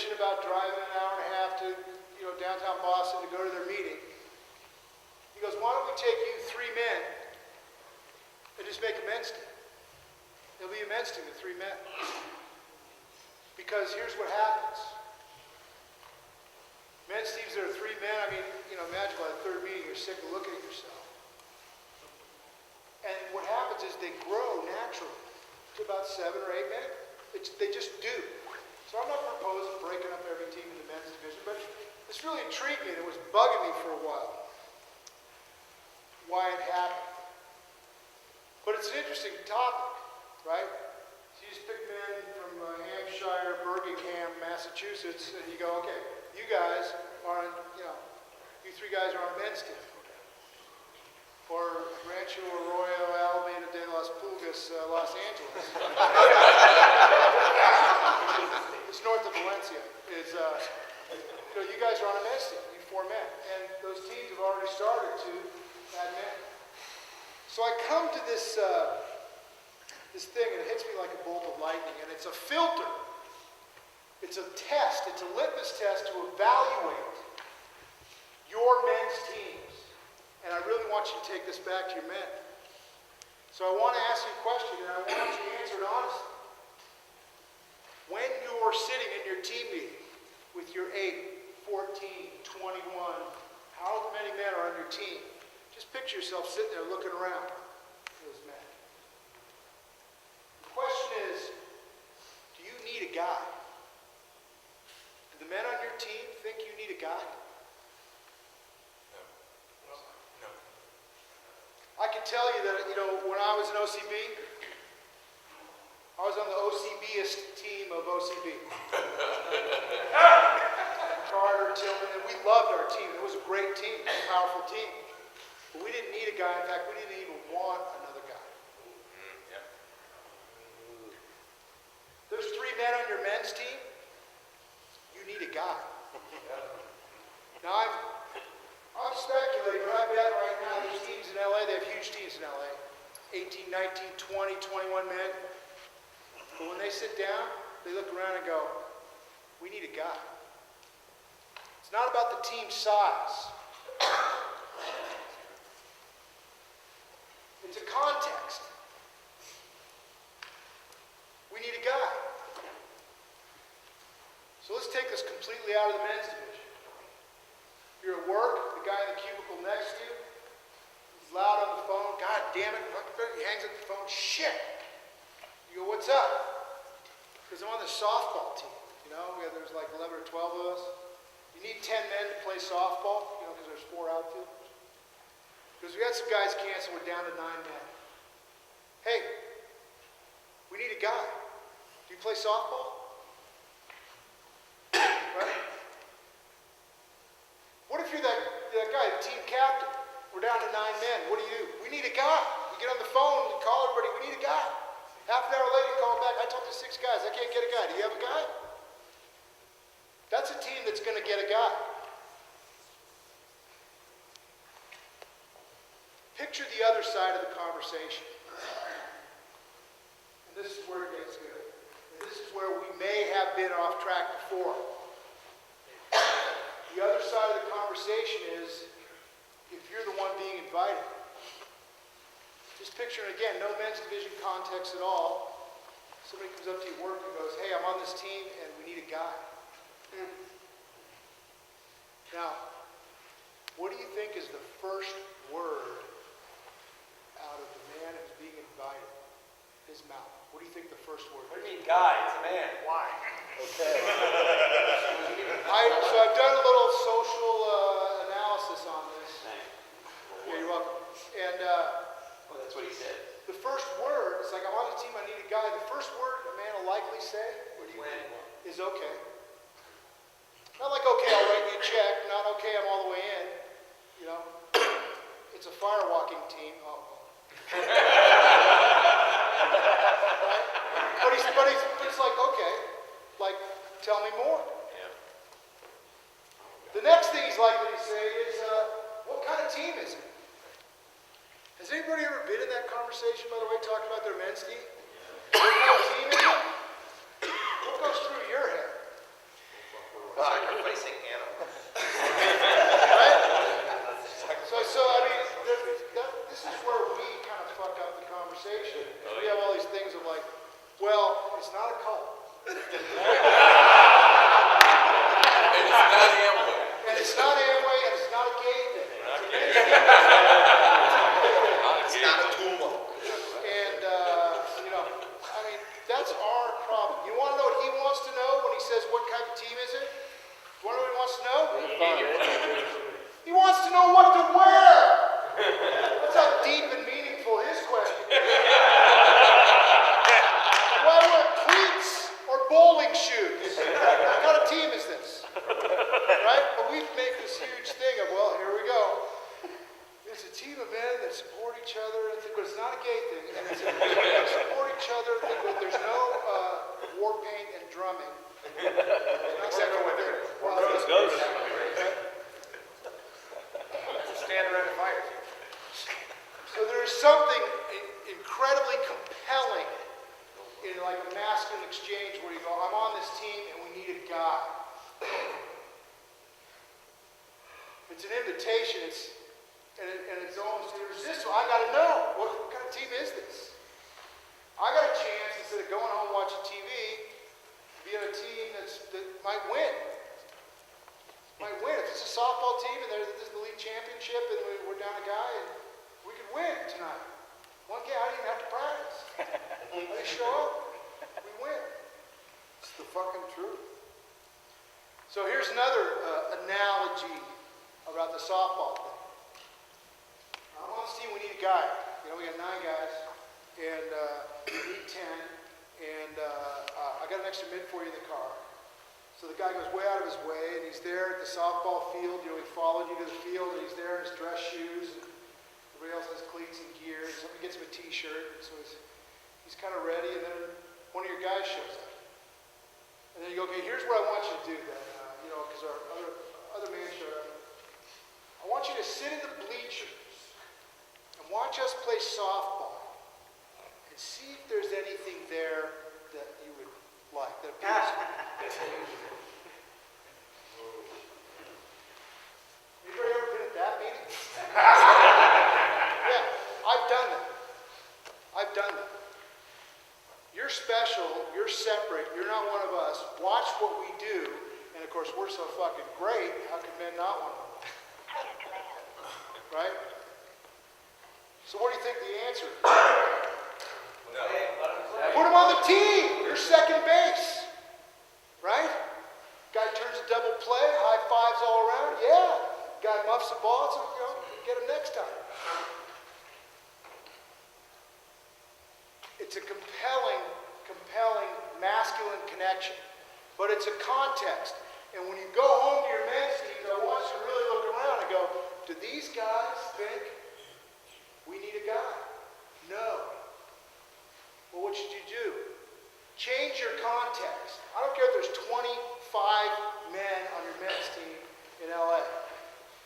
bitching about driving an hour and a half to, downtown Boston to go to their meeting. He goes, why don't we take you 3 men and just make a men's team? It'll be a men's team of 3 men. Because here's what happens. Men's teams that are 3 men, imagine by the 3rd meeting you're sick of looking at yourself. And what happens is they grow naturally to about 7 or 8 men. They just do. So I'm not proposing breaking up every team in the men's division, but this really intrigued me and it was bugging me for a while. Why it happened. But it's an interesting topic, right? So you just pick men from Hampshire, Birmingham, Massachusetts, and you go, okay, you guys are on, you 3 guys are on a men's team. Or Rancho Arroyo, Alameda de las Pulgas, Los Angeles. It's north of Valencia. You guys are on a men's team, you 4 men. And those teams have already started to add men. So I come to this thing and it hits me like a bolt of lightning. And it's a filter. It's a test. It's a litmus test to evaluate your men's teams. And I really want you to take this back to your men. So I want to ask you a question, and I want you to answer it honestly. When you're sitting in your team meeting with your 8, 14, 21, however many men are on your team, just picture yourself sitting there looking around at those men. The question is, do you need a guide? Do the men on your team think you need a guide? I can tell you that, when I was in OCB, I was on the OCB-ist team of OCB. Carter, Tillman, and we loved our team. It was a great team, a powerful team. But we didn't need a guy. In fact, we didn't even want another guy. There's 3 men on your men's team. You need a guy. Now, I'm speculating, but I bet right now there's teams in LA, they have huge teams in LA. 18, 19, 20, 21 men. But when they sit down, they look around and go, we need a guy. It's not about the team size. It's a context. We need a guy. So let's take this completely out of the men's division. You're at work, the guy in the cubicle next to you, he's loud on the phone, God damn it, he hangs up the phone, shit. You go, what's up? Because I'm on the softball team, there's like 11 or 12 of us. You need 10 men to play softball, because there's 4 outfielders. Because we had some guys cancel, we're down to 9 men. Hey, we need a guy. Do you play softball? Right? What if you're that guy, the team captain? We're down to 9 men. What do? We need a guy. You get on the phone, you call everybody, we need a guy. Half an hour later, you call back. I talked to 6 guys. I can't get a guy. Do you have a guy? That's a team that's going to get a guy. Picture the other side of the conversation. And this is where it gets good. And this is where we may have been off track before. The other side of the conversation is if you're the one being invited. Just picture it again, no men's division context at all. Somebody comes up to you at work and goes, hey, I'm on this team and we need a guy. Now, what do you think is the first word out of the man who's being invited? His mouth. What do you think the first word is? What do you mean guy? It's a man. Why? Okay. So I've done a little social analysis on this. Yeah, you're welcome. And that's what he said. The first word, it's like I'm on the team, I need a guy. The first word a man will likely say is okay. Not like okay, I'll write you a check. Not okay, I'm all the way in. It's a firewalking team. Oh. Right? But it's like okay, like tell me more. The next thing he's likely to say is, what kind of team is it? Has anybody ever been in that conversation, by the way, talking about their men's team? What kind of team is it? What goes through your head? Sacrificing animals. Right? So I mean, this is where we kind of fuck up the conversation. We have all these things of like, well, it's not a cult. And it's not Amway. And it's not Amway, and it's not a gay thing. It's not a tumor. And, I mean, that's our problem. You want to know what he wants to know when he says, what kind of team is it? You want to know what he wants to know? He wants to know what to wear. That's how deep and meaningful his question is. Do I wear cleats or bowling shoes? What kind of team is this? Right? But we've made this huge thing of, well, here we go. It's a team of men that support each other, but it's not a gay thing. And it's they support each other, but there's no war paint and drumming. Except for Those. Stand around a fire. So there is something incredibly compelling in like a masculine exchange where you go, I'm on this team and we need a guy. It's an invitation. It's almost irresistible. I got to know what kind of team is this. I got a chance instead of going home watching TV, to be on a team that might win. Might win. If it's a softball team and this is the league championship and we're down a guy and we could win tonight. One game I didn't even have to practice. I just show up. We win. It's the fucking truth. So here's another analogy about the softball thing. On this team, we need a guy. We got 9 guys, and we need 10. And I got an extra mid for you in the car. So the guy goes way out of his way, and he's there at the softball field. He followed you to the field, and he's there in his dress shoes. And everybody else has cleats and gear. And somebody gets him a T-shirt, and so he's kind of ready. And then one of your guys shows up. And then you go, okay, here's what I want you to do then, because our other man showed up. I want you to sit in the bleachers and watch us play softball and see if there's anything there that you would like. That appeals to you. Anybody ever been at that meeting? Yeah, I've done that. I've done that. You're special, you're separate, you're not one of us. Watch what we do, and of course we're so fucking great, how can men not want to? Right? So what do you think the answer is? Put him on the team. You're second base. Right? Guy turns a double play, high fives all around. Yeah. Guy muffs the ball, so get him next time. It's a compelling masculine connection. But it's a context. And when you go home to your men's teams, I want you to really look around and go, do these guys think we need a guy? No. Well, what should you do? Change your context. I don't care if there's 25 men on your men's team in LA.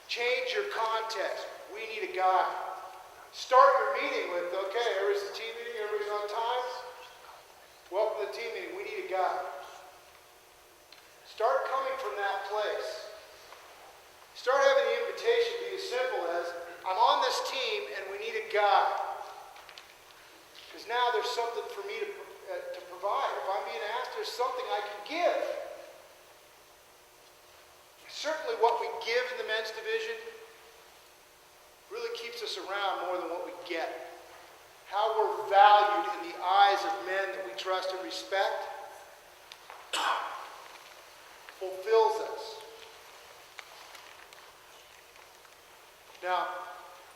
Change your context. We need a guy. Start your meeting with, okay, everybody's at the team meeting, everybody's on time. Welcome to the team meeting. We need a guy. Start coming from that place. Start having the invitation be as simple as, I'm on this team and we need a guy. Because now there's something for me to provide. If I'm being asked, there's something I can give. Certainly what we give in the men's division really keeps us around more than what we get. How we're valued in the eyes of men that we trust and respect fulfills us. Now,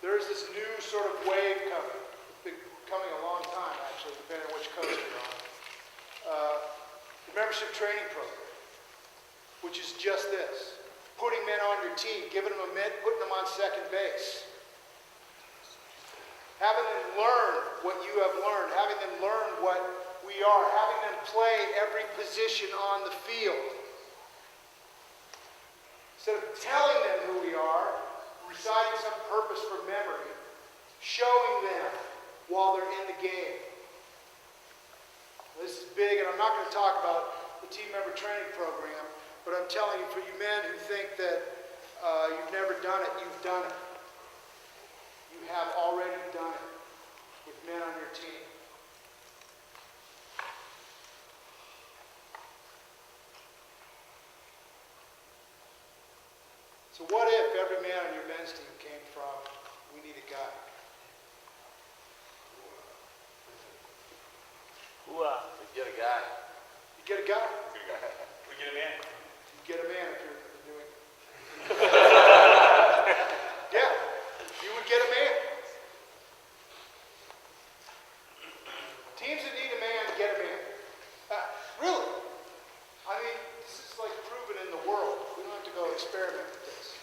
there's this new sort of wave coming. It's been coming a long time, actually, depending on which coast you're on. The membership training program, which is just this. Putting men on your team, giving them a mitt, putting them on second base. Having them learn what you have learned, having them learn what we are, having them play every position on the field. Instead of telling them who we are, reciting some purpose from memory, showing them while they're in the game. This is big, and I'm not going to talk about the team member training program, But I'm telling you, for you men who think that you've never done it, you've done it. You have already done it with men on your team. So what if every man on your men's team came from, we need a guy? Get a guy. You get a guy. We get a man. You get a man if you're doing it. Yeah, you would get a man. Teams that need a man, get a man. Really? I mean, this is like proven in the world. We don't have to go experiment with this.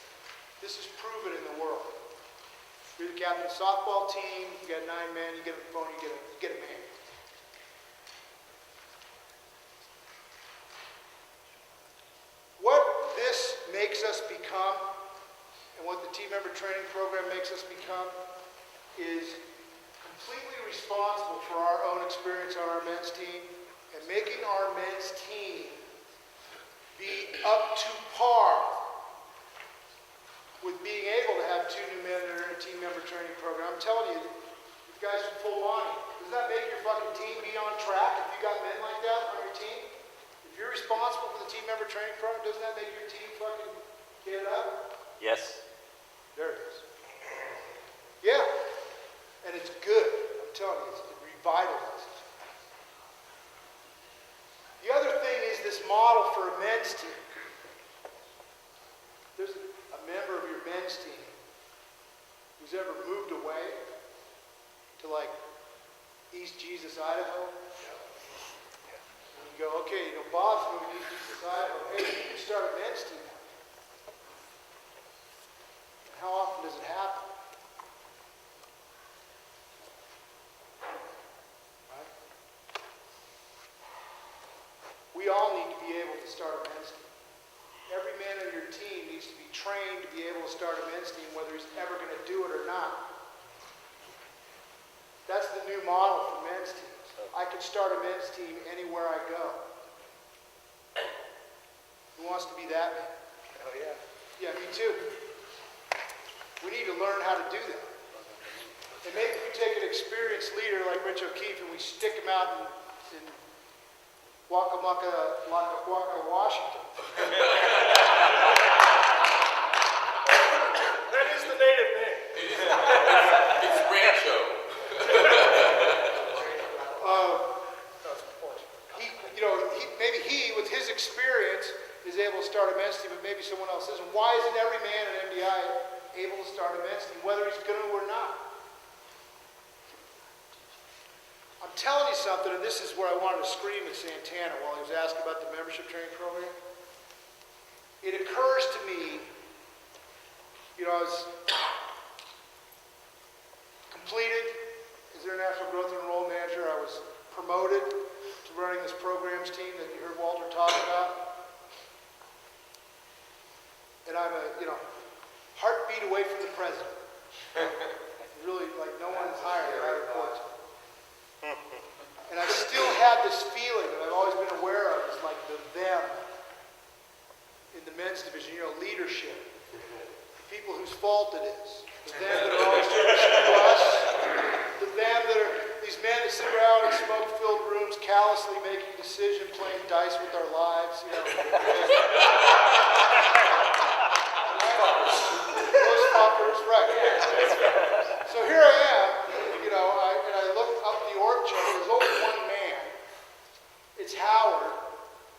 This is proven in the world. You're the captain of the softball team, you got 9 men, you get a phone, you get a man. What this makes us become, and what the team member training program makes us become, is completely responsible for our own experience on our men's team and making our men's team be up to par with being able to have 2 new men in a team member training program. I'm telling you, you guys are full money. Does that make your fucking team be on track if you got men like that on your team? If you're responsible for the team member training program, doesn't that make your team fucking get it up? Yes. There it is. Yeah. And it's good. I'm telling you, it revitalizes. The other thing is this model for a men's team. There's a member of your men's team who's ever moved away to like East Jesus, Idaho. You go, okay, Bob's moving to East Jesus, Idaho. Hey, you can start a men's team. How often does it happen? Right? We all need to be able to start a men's team. Every man on your team needs to be trained to be able to start a men's team, whether he's ever going to do it or not. That's the new model for men's teams. I can start a men's team anywhere I go. Who wants to be that man? Oh, yeah. Yeah, me too. We need to learn how to do that. And maybe we take an experienced leader like Rich O'Keefe and we stick him out in Waka, Washington. That is the native name. It's Rancho. Maybe he, with his experience, is able to start a men's team, but maybe someone else isn't. Why isn't every man at MDI able to start a men's team, whether he's going to or not? I'm telling you something, and this is where I wanted to scream at Santana while he was asking about the membership training program. It occurs to me, I was completed as International Growth and Enrollment Manager. I was promoted to running this programs team that you heard Walter talk about. And I'm a, heartbeat away from the president. Really, like, no one is hired that I report to. And I still have this feeling that I've always been aware of, is like the them in the men's division, leadership. The people whose fault it is. The them that are always trying to screw us. The them that are these men that sit around in smoke-filled rooms, callously making decisions, playing dice with our lives, Those fuckers, right. So here I am, and I look up the org chart. There's only one man. It's Howard.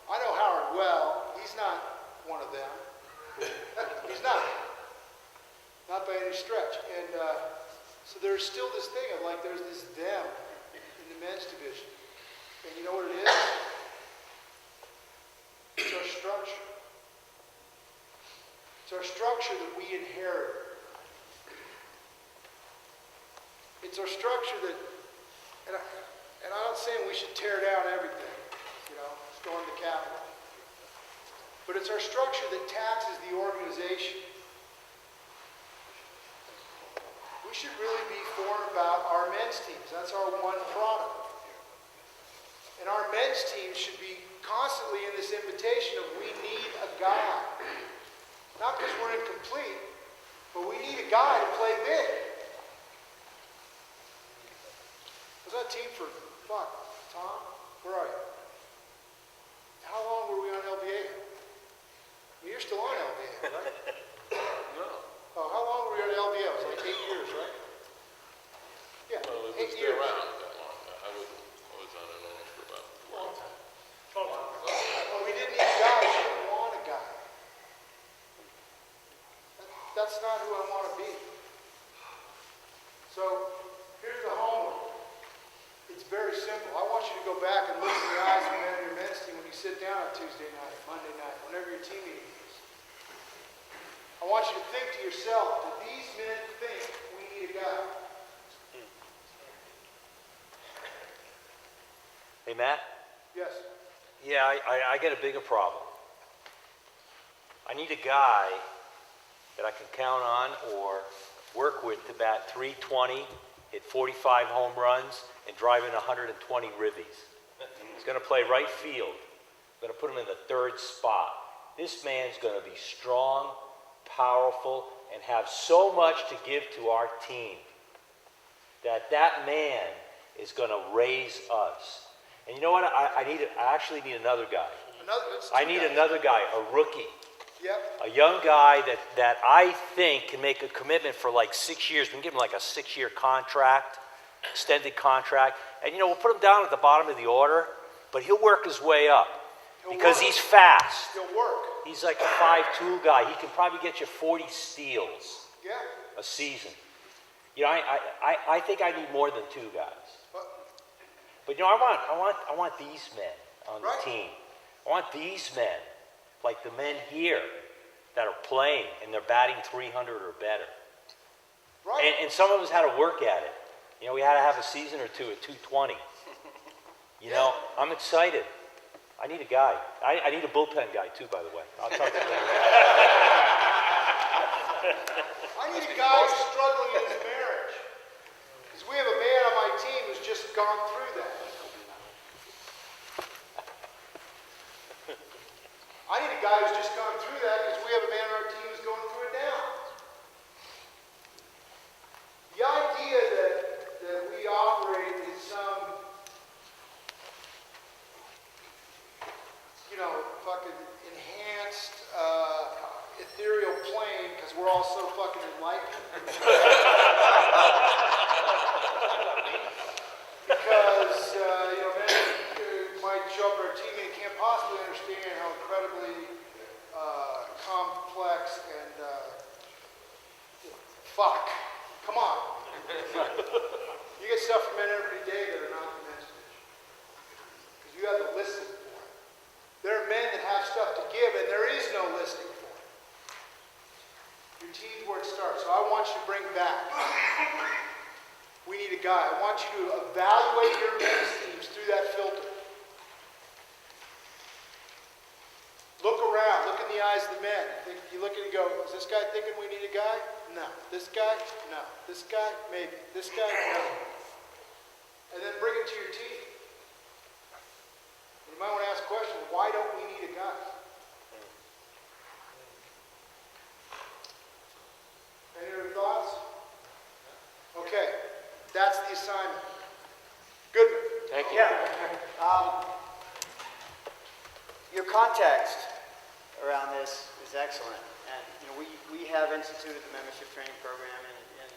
I know Howard well. He's not one of them. He's not. Not by any stretch. And so there's still this thing of like, there's this them in the men's division. And you know what it is? It's our structure. It's our structure that we inherit. It's our structure that, and I'm not saying we should tear down everything, storm the Capitol. But it's our structure that taxes the organization. We should really be formed about our men's teams. That's our one product. And our men's team should be constantly in this invitation of we need a guy. Not because we're incomplete, but we need a guy to play big. Was that team for, Tom? Where are you? How long were we on LBA? You're still on LBA, right? No. Oh, how long were we on LBA? It was like 8 years, right? Yeah, Well, it 8 was years. around that long. I was on it almost for about a long time. Well, we didn't need a guy. We didn't want a guy. That's not who I want to be. So, here's the homework. It's very simple. I want you to go back and look in the eyes of the men of your men's team when you sit down on Tuesday night, Monday night, whenever your team meeting is. I want you to think to yourself, do these men think we need a guy? Hey, Matt? Yes. Yeah, I get a bigger problem. I need a guy that I can count on or work with to bat 320, hit 45 home runs, and drive in 120 ribbies. He's going to play right field. I'm going to put him in the third spot. This man's going to be strong, powerful, and have so much to give to our team that man is going to raise us. And you know what? I actually need another guy. I need another guy, a rookie. Yep. A young guy that I think can make a commitment for like 6 years. We can give him like a 6-year contract, extended contract. And you know, we'll put him down at the bottom of the order, but he'll work his way up because he's fast. He'll work. He's like a 5'2" guy. He can probably get you 40 steals a season. You know, I think I need more than 2 guys. But you know, I want these men on the team. I want these men, like the men here, that are playing and they're batting 300 or better. Right. And some of us had to work at it. You know, we had to have a season or two at 220. You know, I'm excited. I need a guy. I need a bullpen guy too, by the way. I'll talk to you later. I need a guy who's struggling in his marriage. Because we have a man on my team who's just gone through that. I need a guy who's just gone through that because we have a man on our team who's going through it now. The idea that we operate in some, fucking enhanced, ethereal plane because we're all so fucking enlightened. Because, men might show up at our team and can't possibly understand how incredibly complex and, come on. You get stuff from men every day that are not the men's division. Because you have to listen for it. There are men that have stuff to give and there is no listening for it. Your team's where it starts. So I want you to bring back. We need a guy. I want you to evaluate your men's teams through that filter. Look around. Look in the eyes of the men. You look at it and go, is this guy thinking we need a guy? No. This guy? No. This guy? Maybe. This guy? No. And then bring it to your team. You might want to ask the question, why don't we need a guy? Any other thoughts? Okay. That's the assignment. Goodman. Thank you. Yeah. Your context around this is excellent. And we have instituted the membership training program in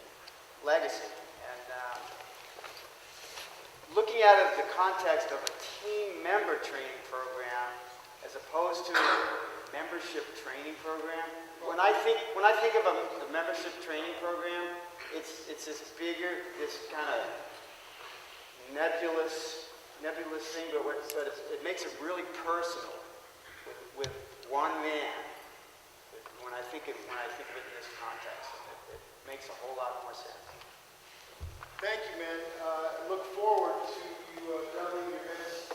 Legacy. And looking at it in the context of a team member training program as opposed to a membership training program, when I think of a membership training program, it's this bigger, this kind of nebulous thing, but it makes it really personal with one man. When I think of it in this context, it makes a whole lot more sense. Thank you, man. I look forward to you doubling your men's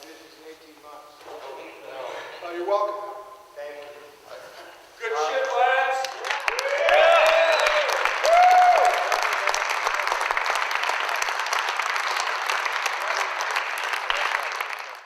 divisions in 18 months. You're welcome.